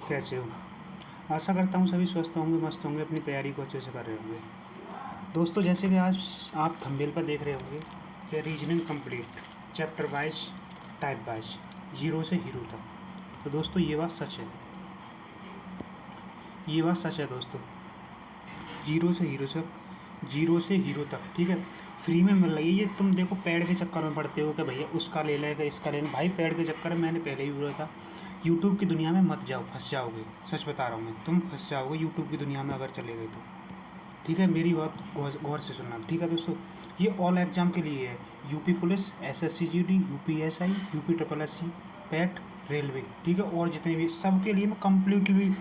कैसे हो? आशा करता हूँ सभी स्वस्थ होंगे, मस्त होंगे, अपनी तैयारी को अच्छे से कर रहे होंगे। दोस्तों, जैसे कि आज आप थंबनेल पर देख रहे होंगे कि reasoning complete, chapter wise, type wise, zero से हीरो तक। तो दोस्तों ये बात सच है, ये बात सच है दोस्तों। जीरो से हीरो से, जीरो से हीरो तक, ठीक है, फ्री में मिल रही है। ये तुम देखो पेड के चक्कर में पड़ते हो कि भैया उसका ले लेगा, इसका ले लेगा। भाई पेड के चक्कर में मैंने पहले ही बोला था, यूट्यूब की दुनिया में मत जाओ, फंस जाओगे। सच बता रहा हूँ मैं, तुम फंस जाओगे यूट्यूब की दुनिया में अगर चले गए तो। ठीक है, मेरी बात गौर से सुनना, ठीक है दोस्तों। ये ऑल एग्जाम के लिए है, UP police, SSC GD, UPSI, UP triple SC, PAT, railway, ठीक है, और जितने भी सब के लिए मैं कम्प्लीटली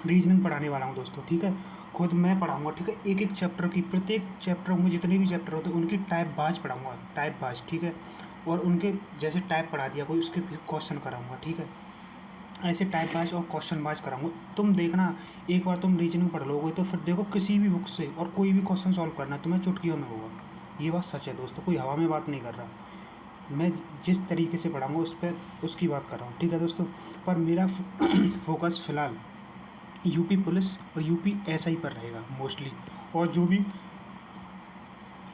रीजनिंग पढ़ाने वाला हूँ दोस्तों। ठीक है, खुद मैं पढ़ाऊँगा। ठीक है, एक एक चैप्टर की, प्रत्येक चैप्टर होंगे, जितने भी चैप्टर होते हैं उनकी टाइप बाज पढ़ाऊँगा, टाइप बाज। ठीक है, और उनके जैसे टाइप पढ़ा दिया कोई, उसके फिर क्वेश्चन कराऊँगा। ठीक है, ऐसे टाइप बाज और क्वेश्चन बाज कराऊंगा। तुम देखना, एक बार तुम रीजनिंग पढ़ लोगे तो फिर देखो किसी भी बुक से और कोई भी क्वेश्चन सॉल्व करना तुम्हें चुटकियों में होगा। ये बात सच है दोस्तों, कोई हवा में बात नहीं कर रहा। मैं जिस तरीके से पढ़ाऊंगा उस पर उसकी बात कर रहा हूँ। ठीक है दोस्तों, पर मेरा फोकस फ़िलहाल यूपी पुलिस और यूपी एसआई पर रहेगा मोस्टली। और जो भी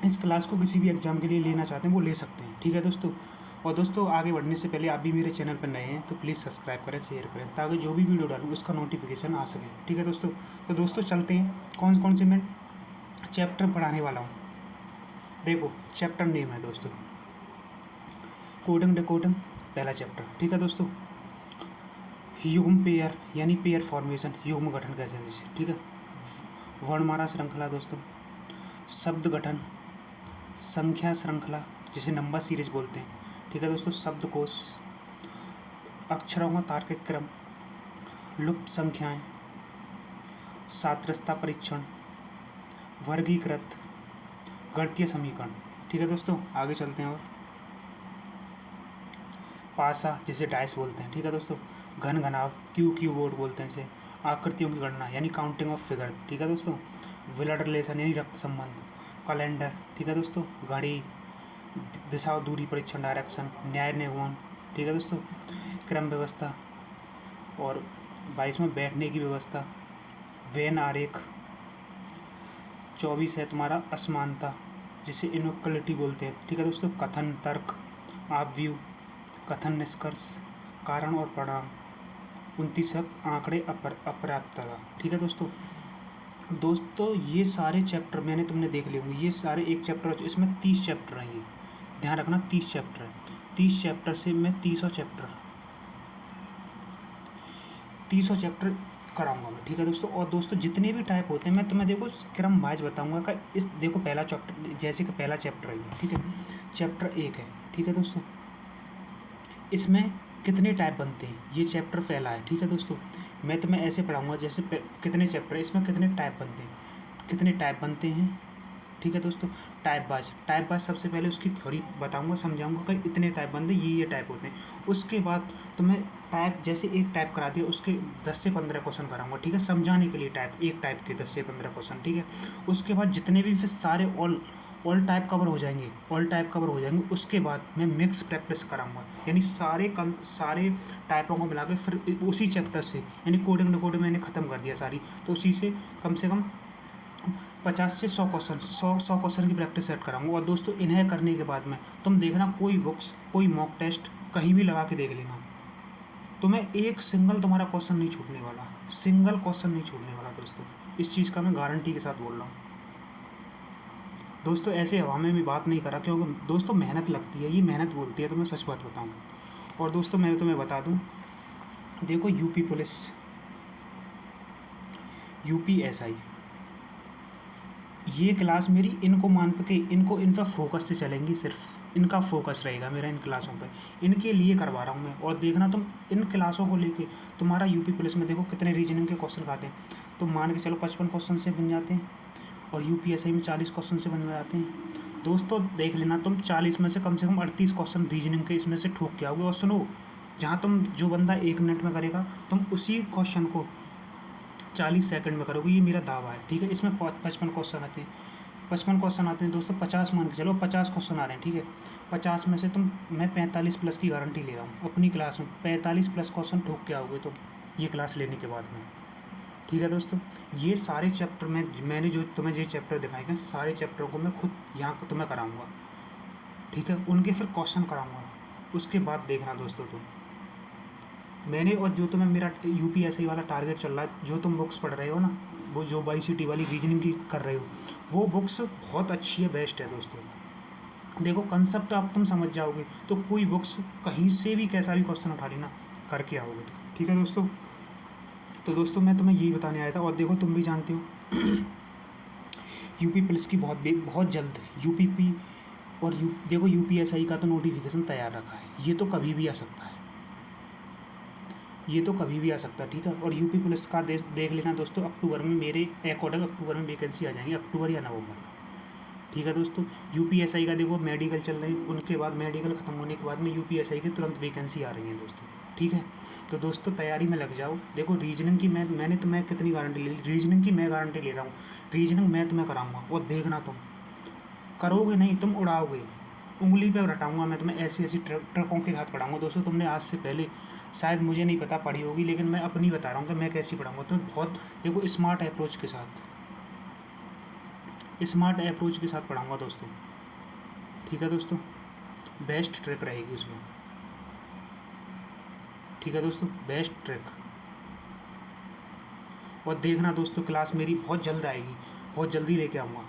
इस क्लास को किसी भी एग्ज़ाम के लिए लेना चाहते हैं वो ले सकते हैं। ठीक है दोस्तों, और दोस्तों आगे बढ़ने से पहले आप भी मेरे चैनल पर नए हैं तो प्लीज़ सब्सक्राइब करें, शेयर करें, ताकि जो भी वीडियो डालूँ उसका नोटिफिकेशन आ सके। ठीक है दोस्तों, तो दोस्तों चलते हैं कौन कौन से मैं चैप्टर पढ़ाने वाला हूँ। देखो, चैप्टर नेम है दोस्तों कोडिंग डिकोडिंग, पहला चैप्टर। ठीक है दोस्तों, युग्म पेयर यानी पेयर फॉर्मेशन, युग्म गठन कैसे होते। ठीक है, वर्णमाला श्रृंखला दोस्तों, शब्द गठन, संख्या श्रृंखला जिसे नंबर सीरीज बोलते हैं। ठीक है दोस्तों, शब्दकोश, अक्षरों का तार्किक क्रम, लुप्त संख्याएं, सादृश्यता परीक्षण, वर्गीकृत, गणितीय समीकरण। ठीक है दोस्तों, आगे चलते हैं। और पासा जिसे डाइस बोलते हैं। ठीक है दोस्तों, घन घनाव, क्यू बोर्ड बोलते हैं इसे, आकृतियों की गणना यानी काउंटिंग ऑफ फिगर। ठीक है दोस्तों, ब्लड रिलेशन यानी रक्त संबंध, कैलेंडर। ठीक है दोस्तों, घड़ी, दिशा और दूरी परीक्षण, डायरेक्शन, न्याय निर्वहन। ठीक है दोस्तों, क्रम व्यवस्था, और 22 में बैठने की व्यवस्था, वेन आरेख। 24 है तुम्हारा असमानता जिसे इनक्वलिटी बोलते हैं। ठीक है दोस्तों, कथन, तर्क, आपव्यू, कथन, निष्कर्ष, कारण और परिणाम। 29 है आंकड़े, अपर्याप्तता। ठीक है दोस्तों, ये सारे चैप्टर मैंने तुमने देख लिए होंगे। ये सारे एक चैप्टर, इसमें 30 चैप्टर हैं। ये ध्यान रखना, 30 चैप्टर है। 30 चैप्टर से मैं 300 चैप्टर कराऊंगा मैं। ठीक है दोस्तों, और दोस्तों जितने भी टाइप होते हैं मैं तुम्हें देखो क्रम वाइज बताऊंगा का। इस देखो पहला चैप्टर, जैसे कि पहला चैप्टर है ये। ठीक है, चैप्टर 1 है। ठीक है दोस्तों, इसमें कितने टाइप बनते हैं, ये चैप्टर पहला है। ठीक है दोस्तों, मैं तुम्हें ऐसे पढ़ाऊंगा जैसे कितने चैप्टर है, इसमें कितने टाइप बनते हैं, कितने टाइप बनते हैं। ठीक है दोस्तों, टाइप बाज सबसे पहले उसकी थ्योरी बताऊंगा, समझाऊंगा कि इतने टाइप बनते, ये टाइप होते हैं। उसके बाद तुम्हें टाइप, जैसे एक टाइप करा दिया उसके 10 से 15 क्वेश्चन कराऊंगा। ठीक है, समझाने के लिए टाइप, एक टाइप के 10 से 15 क्वेश्चन। ठीक है, उसके बाद जितने भी फिर सारे ऑल टाइप कवर हो जाएंगे। उसके बाद मैं मिक्स प्रैक्टिस कराऊंगा, यानी सारे टाइपों को मिला के फिर उसी चैप्टर से, यानी कोडिंग डिकोडिंग मैंने ख़त्म कर दिया सारी, तो उसी से कम 50 से 100 क्वेश्चन की प्रैक्टिस सेट कराऊंगा। और दोस्तों इन्हें करने के बाद में तुम देखना, कोई बुक्स, कोई मॉक टेस्ट कहीं भी लगा के देख लेना, तुम्हें एक सिंगल तुम्हारा क्वेश्चन नहीं छूटने वाला, सिंगल क्वेश्चन नहीं छूटने वाला दोस्तों। इस चीज़ का मैं गारंटी के साथ बोल रहा हूँ दोस्तों। ऐसे हवा में भी बात नहीं करा, क्योंकि दोस्तों मेहनत लगती है, ये मेहनत बोलती है, तो मैं सच बात बताऊँ। और दोस्तों मैं तुम्हें बता दूँ, देखो यूपी पुलिस, यूपी एसआई, ये क्लास मेरी इनको मान के, इन पर फोकस से चलेंगी, सिर्फ इनका फोकस रहेगा मेरा इन क्लासों पर, इनके लिए करवा रहा हूँ मैं। और देखना तुम इन क्लासों को लेके तुम्हारा यूपी पुलिस में देखो कितने रीजनिंग के क्वेश्चन आते हैं। तो मान के चलो 55 क्वेश्चन से बन जाते हैं, और यूपीएसआई में 40 क्वेश्चन से बन जाते हैं। दोस्तों देख लेना, तुम 40 में से कम 38 क्वेश्चन रीजनिंग के इसमें से ठोक के आओगे। और सुनो, जहाँ तुम, जो बंदा 1 मिनट में करेगा, तुम उसी क्वेश्चन को 40 सेकंड में करोगे, ये मेरा दावा है। ठीक है, इसमें 55 क्वेश्चन आते हैं, 55 क्वेश्चन आते हैं दोस्तों। 50 मान के चलो, 50 क्वेश्चन आ रहे हैं। ठीक है, 50 में से मैं 45 प्लस की गारंटी ले रहा हूँ अपनी क्लास में, 45 प्लस क्वेश्चन ठोक के आओगे तुम। ये क्लास लेने के बाद में। ठीक है दोस्तों, ये सारे चैप्टर में मैंने जो तुम्हें ये चैप्टर दिखाएंगे सारे चैप्टरों को मैं खुद यहाँ तुम्हें कराऊँगा। ठीक है, उनके फिर क्वेश्चन कराऊँगा, उसके बाद देखना दोस्तों मैंने और जो तुम्हें मेरा यूपीएससी वाला टारगेट चल रहा है, जो तुम बुक्स पढ़ रहे हो ना, वो जो वाईसीटी वाली रीजनिंग की कर रहे हो, वो बुक्स बहुत अच्छी है, बेस्ट है दोस्तों। देखो कंसेप्ट आप तुम समझ जाओगे तो कोई बुक्स कहीं से भी कैसा भी क्वेश्चन उठा लेना करके आओगे तो। ठीक है दोस्तों, तो दोस्तों मैं तुम्हें यही बताने आया था। और देखो तुम भी जानते हो यूपी पुलिस की बहुत जल्द यूपीपी और देखो यूपीएसआई का तो नोटिफिकेशन तैयार रखा है, ये तो कभी भी आ सकता है, ये तो कभी भी आ सकता है। ठीक है, और यूपी पुलिस का देख लेना दोस्तों, अक्टूबर में मेरे अकॉर्डिंग अक्टूबर में वैकेंसी आ जाएंगी, अक्टूबर या नवंबर। ठीक है दोस्तों, यूपीएसआई का देखो मेडिकल चल रही है, उनके बाद मेडिकल ख़त्म होने के बाद में यूपीएसआई की तुरंत वैकेंसी आ रही है दोस्तों। ठीक है, तो दोस्तों तैयारी में लग जाओ। देखो रीजनिंग की मैंने तुम्हें कितनी गारंटी ले ली, रीजनिंग की मैं गारंटी ले रहा हूँ, रीजनिंग मैं तुम्हें कराऊंगा। और देखना तुम करोगे नहीं, तुम उड़ाओगे, उंगली पे रटाऊंगा मैं तुम्हें, ऐसी ऐसी ट्रकों के साथ पढ़ाऊंगा दोस्तों। तुमने आज से पहले शायद मुझे नहीं पता पढ़ी होगी, लेकिन मैं अपनी बता रहा हूँ कि मैं कैसी पढ़ाऊंगा तुम्हें, बहुत देखो स्मार्ट अप्रोच के साथ, स्मार्ट अप्रोच के साथ पढ़ाऊंगा दोस्तों। ठीक है दोस्तों, बेस्ट ट्रिक रहेगी उसमें। ठीक है दोस्तों, बेस्ट ट्रिक। और देखना दोस्तों क्लास मेरी बहुत जल्द आएगी, बहुत जल्दी लेके आऊँगा।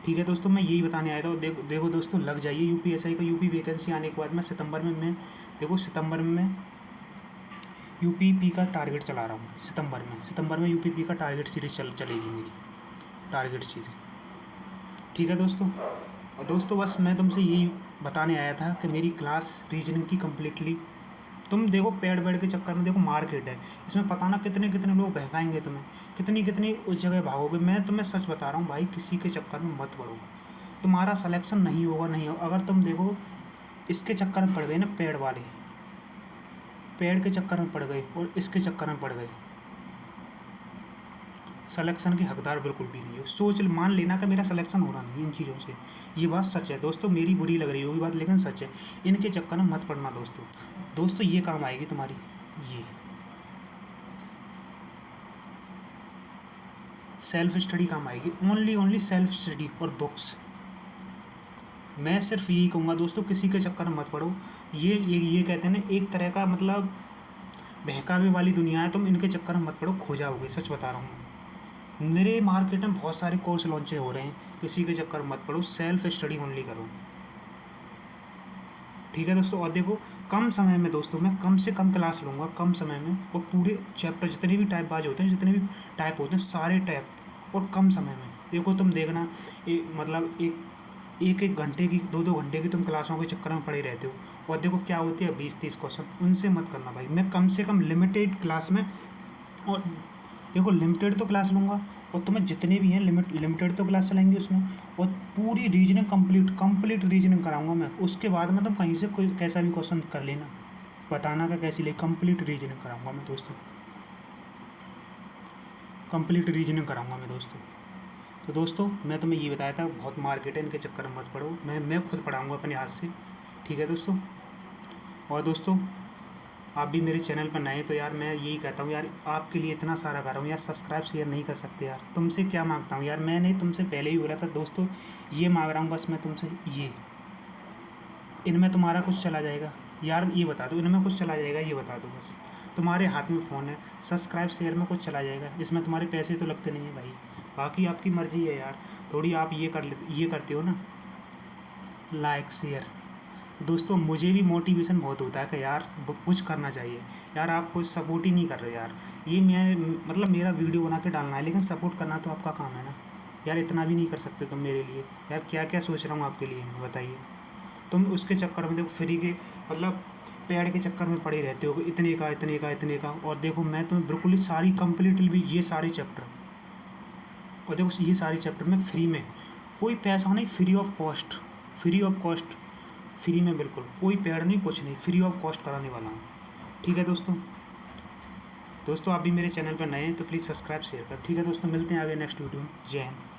ठीक है दोस्तों, मैं यही बताने आया था। और देखो दोस्तों लग जाइए यूपीएसआई का, यूपी वैकेंसी आने के बाद में सितंबर में मैं देखो सितंबर में मैं यूपीपी का टारगेट चला रहा हूँ। सितंबर में यूपीपी का टारगेट सीरीज चलेगी मेरी, टारगेट सीरीज। ठीक है दोस्तों, और दोस्तों बस मैं तुमसे यही बताने आया था कि मेरी क्लास रीजनिंग की कम्प्लीटली, तुम देखो पेड़ के चक्कर में देखो मार्केट है, इसमें पता ना कितने कितने लोग बहकाएंगे तुम्हें, कितनी कितनी उस जगह भागोगे। मैं तुम्हें सच बता रहा हूँ भाई, किसी के चक्कर में मत पड़ो, तुम्हारा सिलेक्शन नहीं होगा। अगर तुम देखो इसके चक्कर में पड़ गए ना, पेड़ के चक्कर में पड़ गए और इसके चक्कर में पड़ गए, सिलेक्शन के हकदार बिल्कुल भी नहीं हो। मान लेना कि मेरा सिलेक्शन हो रहा नहीं इन चीज़ों से, ये बात सच है दोस्तों, मेरी बुरी लग रही होगी बात, लेकिन सच है। इनके चक्कर में मत पड़ना दोस्तों, ये काम आएगी तुम्हारी, ये सेल्फ स्टडी काम आएगी, ओनली सेल्फ स्टडी और बुक्स। मैं सिर्फ यही कहूँगा दोस्तों, किसी के चक्कर में मत पड़ो। ये कहते हैं ना, एक तरह का मतलब बहकावे वाली दुनिया है, तुम इनके चक्कर में मत पड़ो, खो जाओगे, सच बता रहा हूँ। मेरे मार्केट में बहुत सारे कोर्स लॉन्च हो रहे हैं, किसी के चक्कर में मत पड़ो, सेल्फ स्टडी ओनली करो। ठीक है दोस्तों, और देखो कम समय में दोस्तों मैं कम से कम क्लास लूँगा, कम समय में, और पूरे चैप्टर जितने भी टाइप बाज होते हैं, जितने भी टाइप होते हैं सारे टाइप, और कम समय में। देखो तुम देखना मतलब एक घंटे की 2 घंटे की तुम क्लासों के चक्कर में पड़े रहते हो, और देखो क्या होती है 20-30 क्वेश्चन, उनसे मत करना भाई। मैं कम से कम लिमिटेड क्लास में, और देखो लिमिटेड तो क्लास लूँगा, और तुम्हें जितने भी हैं लिमिटेड तो क्लास चलाएंगे उसमें, और पूरी रीजनिंग कंप्लीट रीजनिंग कराऊंगा मैं। उसके बाद में तुम कहीं से कोई कैसा भी क्वेश्चन कर लेना, बताना का कैसी ले, कंप्लीट रीजनिंग कराऊंगा मैं दोस्तों, कंप्लीट रीजनिंग कराऊंगा मैं दोस्तों। तो दोस्तों मैं तुम्हें ये बताया था, बहुत मार्केट है, इनके चक्कर में मत पड़ो, मैं खुद पढ़ाऊँगा अपने हाथ से। ठीक है दोस्तों, और दोस्तों आप भी मेरे चैनल पर नए, तो यार मैं यही कहता हूँ यार, आपके लिए इतना सारा कर रहा हूँ यार, सब्सक्राइब शेयर नहीं कर सकते यार, तुमसे क्या मांगता हूँ यार। मैंने तुमसे पहले ही बोला था दोस्तों, ये मांग रहा हूँ बस मैं तुमसे, ये इनमें तुम्हारा कुछ चला जाएगा यार, ये बता दो, इनमें कुछ चला जाएगा, ये बता दो बस। तुम्हारे हाथ में फ़ोन है, सब्सक्राइब शेयर में कुछ चला जाएगा, इसमें तुम्हारे पैसे तो लगते नहीं हैं भाई, बाकी आपकी मर्ज़ी है यार। थोड़ी आप ये करते हो ना, लाइक शेयर। दोस्तों मुझे भी मोटिवेशन बहुत होता है कि यार कुछ करना चाहिए यार, आप कुछ सपोर्ट ही नहीं कर रहे यार। ये मैं मतलब मेरा वीडियो बना के डालना है, लेकिन सपोर्ट करना तो आपका काम है ना यार, इतना भी नहीं कर सकते तुम मेरे लिए यार। क्या क्या सोच रहा हूँ आपके लिए मैं, बताइए। तुम उसके चक्कर में देखो फ्री के मतलब पेड़ के चक्कर में पड़े रहते हो, इतने का। और देखो मैं तुम्हें बिल्कुल ही सारी कंप्लीटली भी ये सारे चैप्टर, और देखो ये सारे चैप्टर में फ्री में, कोई पैसा नहीं, फ्री ऑफ कॉस्ट, फ्री में, बिल्कुल कोई पेड़ नहीं, कुछ नहीं, फ्री ऑफ कॉस्ट कराने वाला हूँ। ठीक है दोस्तों आप भी मेरे चैनल पर नए हैं तो प्लीज़ सब्सक्राइब शेयर कर। ठीक है दोस्तों, मिलते हैं आगे नेक्स्ट वीडियो में। जय हिंद।